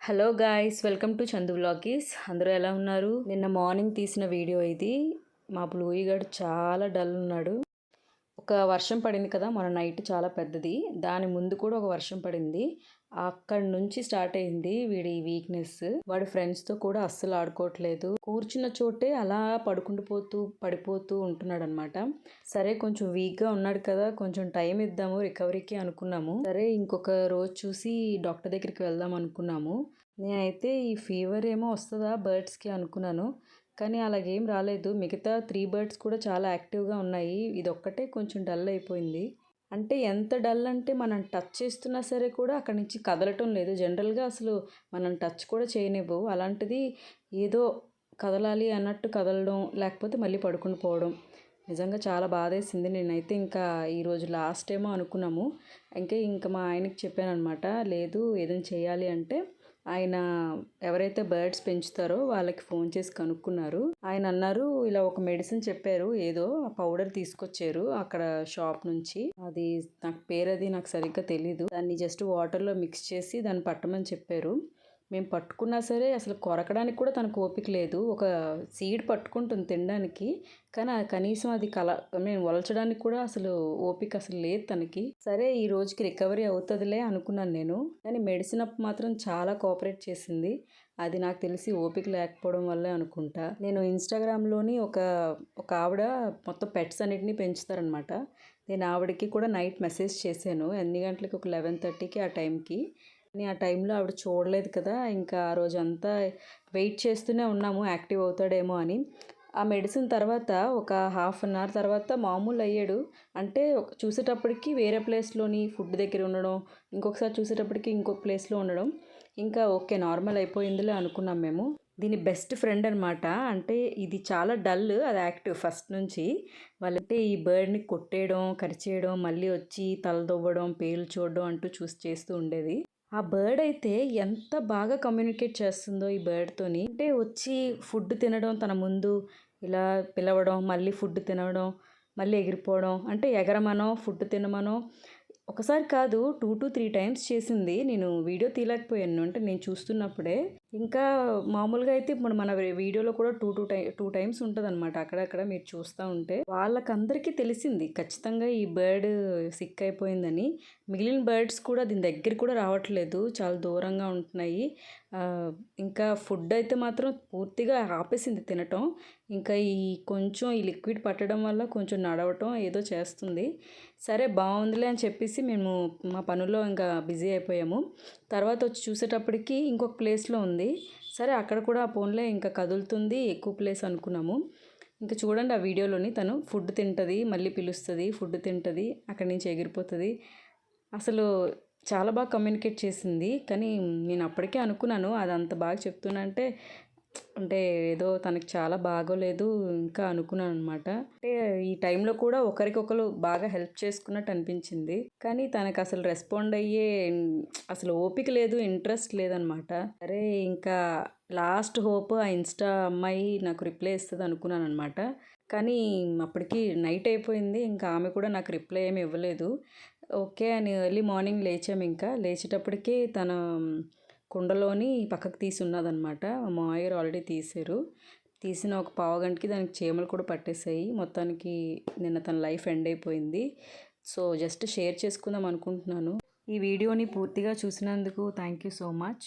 Hello guys, welcome to Chandu vlogs. అందరూ ఎలా ఉన్నారు? నిన్న మార్నింగ్ తీసిన వీడియో ఇది. మా బ్లూయి గడ్ చాలా డల్ ఉన్నాడు. ఒక వర్షం పడింది కదా మన నైట్, చాలా పెద్దది. దాని ముందు కూడా ఒక వర్షం పడింది. అక్కడి నుంచి స్టార్ట్ అయింది వీడి వీక్నెస్. వాడి ఫ్రెండ్స్తో కూడా అస్సలు ఆడుకోవట్లేదు. కూర్చున్న చోటే అలా పడిపోతూ ఉంటున్నాడు అనమాట. సరే, కొంచెం వీక్గా ఉన్నాడు కదా, కొంచెం టైం ఇద్దాము రికవరీకి అనుకున్నాము. సరే, ఇంకొక రోజు చూసి డాక్టర్ దగ్గరికి వెళ్దాం అనుకున్నాము. నేనైతే ఈ ఫీవర్ ఏమో వస్తుందా బర్డ్స్కి అనుకున్నాను, కానీ అలాగేం రాలేదు. మిగతా 3 బర్డ్స్ కూడా చాలా యాక్టివ్గా ఉన్నాయి. ఇది ఒక్కటే కొంచెం డల్ అయిపోయింది. అంటే ఎంత డల్ అంటే మనం టచ్ చేస్తున్నా సరే కూడా అక్కడి నుంచి కదలటం లేదు. జనరల్గా అసలు మనం టచ్ కూడా చేయనివ్వవు. అలాంటిది ఏదో కదలాలి అన్నట్టు కదలడం, లేకపోతే మళ్ళీ పడుకుని పోవడం. నిజంగా చాలా బాధేసింది. నేనైతే ఇంకా ఈరోజు లాస్ట్ ఏమో అనుకున్నాము. ఇంకా మా ఆయనకి చెప్పాను అనమాట, లేదు ఏదైనా చేయాలి అంటే. ఆయన ఎవరైతే బర్డ్స్ పెంచుతారో వాళ్ళకి ఫోన్ చేసి కనుక్కున్నారు. ఆయన అన్నారు, ఇలా ఒక మెడిసిన్ చెప్పారు, ఏదో ఆ పౌడర్ తీసుకొచ్చారు అక్కడ షాప్ నుంచి. అది నాకు సరిగ్గా తెలీదు. దాన్ని జస్ట్ వాటర్లో మిక్స్ చేసి దాన్ని పట్టమని చెప్పారు. మేము పట్టుకున్నా సరే అసలు కొరకడానికి కూడా తనకు ఓపిక లేదు. ఒక సీడ్ పట్టుకుంటుంది తినడానికి, కానీ కనీసం అది మేము వలచడానికి కూడా అసలు ఓపిక అసలు లేదు తనకి. సరే, ఈ రోజుకి రికవరీ అవుతుందిలే అనుకున్నాను నేను, కానీ మెడిసిన్ అప్ మాత్రం చాలా కోఆపరేట్ చేసింది. అది నాకు తెలిసి ఓపిక లేకపోవడం వల్లే అనుకుంటా. నేను ఇన్స్టాగ్రామ్లోని ఒక ఆవిడ మొత్తం పెట్స్ అన్నిటిని పెంచుతారనమాట. నేను ఆవిడకి కూడా నైట్ మెసేజ్ చేశాను. ఎన్ని గంటలకి, ఒక 11:30కి ఆ టైంకి. కానీ ఆ టైంలో ఆవిడ చూడలేదు కదా. ఇంకా ఆ రోజంతా వెయిట్ చేస్తూనే ఉన్నాము యాక్టివ్ అవుతాడేమో అని. ఆ మెడిసిన్ తర్వాత ఒక హాఫ్ అన్ అవర్ తర్వాత మామూలు అయ్యాడు. అంటే చూసేటప్పటికి వేరే ప్లేస్లోని ఫుడ్ దగ్గర ఉండడం, ఇంకొకసారి చూసేటప్పటికి ఇంకొక ప్లేస్లో ఉండడం, ఇంకా ఓకే నార్మల్ అయిపోయిందిలే అనుకున్నాం మేము. దీని బెస్ట్ ఫ్రెండ్ అనమాట. అంటే ఇది చాలా డల్, అది యాక్టివ్ ఫస్ట్ నుంచి. వాళ్ళంటే ఈ బర్డ్ని కొట్టేయడం, కరిచేయడం, మళ్ళీ వచ్చి తలదొవ్వడం, పేలు చూడడం అంటూ చేస్తూ ఉండేది. ఆ బర్డ్ అయితే ఎంత బాగా కమ్యూనికేట్ చేస్తుందో ఈ బర్డ్తోని. అంటే వచ్చి ఫుడ్ తినడం, తన ముందు ఇలా పిలవడం, మళ్ళీ ఫుడ్ తినడం, మళ్ళీ ఎగిరిపోవడం. అంటే ఎగరమనో ఫుడ్ తినమనో ఒకసారి కాదు 2 to 3 టైమ్స్ చేసింది. నేను వీడియో తీయలేకపోయాను, అంటే నేను చూస్తున్నప్పుడే. ఇంకా మామూలుగా అయితే ఇప్పుడు మన వీడియోలో కూడా 2 టైమ్స్ ఉంటుంది అనమాట. అక్కడక్కడ మీరు చూస్తూ ఉంటే వాళ్ళకందరికీ తెలిసింది ఖచ్చితంగా ఈ బర్డ్ సిక్ అయిపోయిందని. మిగిలిన బర్డ్స్ కూడా దీని దగ్గర కూడా రావట్లేదు, చాలా దూరంగా ఉంటున్నాయి. ఇంకా ఫుడ్ అయితే మాత్రం పూర్తిగా ఆపేసింది తినటం. ఇంకా కొంచెం ఈ లిక్విడ్ పట్టడం వల్ల కొంచెం నడవటం ఏదో చేస్తుంది. సరే, బాగుందిలే అని చెప్పేసి మేము మా పనుల్లో ఇంకా బిజీ అయిపోయాము. తర్వాత వచ్చి చూసేటప్పటికి ఇంకొక ప్లేస్లో ఉంది. సరే, అక్కడ కూడా పోన్లే ఇంకా కదులుతుంది, ఎక్కువ ప్లేస్ అనుకున్నాము. ఇంకా చూడండి ఆ వీడియోలోని, తను ఫుడ్ తింటుంది, మళ్ళీ పిలుస్తుంది, ఫుడ్ తింటుంది, అక్కడి నుంచి ఎగిరిపోతుంది. అసలు చాలా బాగా కమ్యూనికేట్ చేసింది. కానీ నేను అప్పటికే అనుకున్నాను అది అంత బాగా చెప్తున్నా అంటే ఏదో తనకి చాలా బాగోలేదు ఇంకా అనుకున్నాను అనమాట. అంటే ఈ టైంలో కూడా ఒకరికొకరు బాగా హెల్ప్ చేసుకున్నట్టు అనిపించింది. కానీ తనకు అసలు రెస్పాండ్ అయ్యే అసలు ఓపిక లేదు, ఇంట్రెస్ట్ లేదనమాట. సరే, ఇంకా లాస్ట్ హోప్ ఆ ఇన్స్టా అమ్మాయి నాకు రిప్లై ఇస్తుంది అనుకున్నాను అనమాట. కానీ అప్పటికి నైట్ అయిపోయింది. ఇంకా ఆమె కూడా నాకు రిప్లై ఏమి ఇవ్వలేదు. ఓకే అని ఎర్లీ మార్నింగ్ లేచాము. ఇంకా లేచేటప్పటికి తన కుండలోని పక్కకు తీసి ఉన్నదనమాట. మా మామయ్య ఆల్రెడీ తీసారు. తీసిన ఒక పావుగంటకి దానికి చీమలు కూడా పట్టేసాయి. మొత్తానికి నిన్న తన లైఫ్ ఎండ్ అయిపోయింది. సో జస్ట్ షేర్ చేసుకుందాం అనుకుంటున్నాను. ఈ వీడియోని పూర్తిగా చూసినందుకు థ్యాంక్ యూ సో మచ్.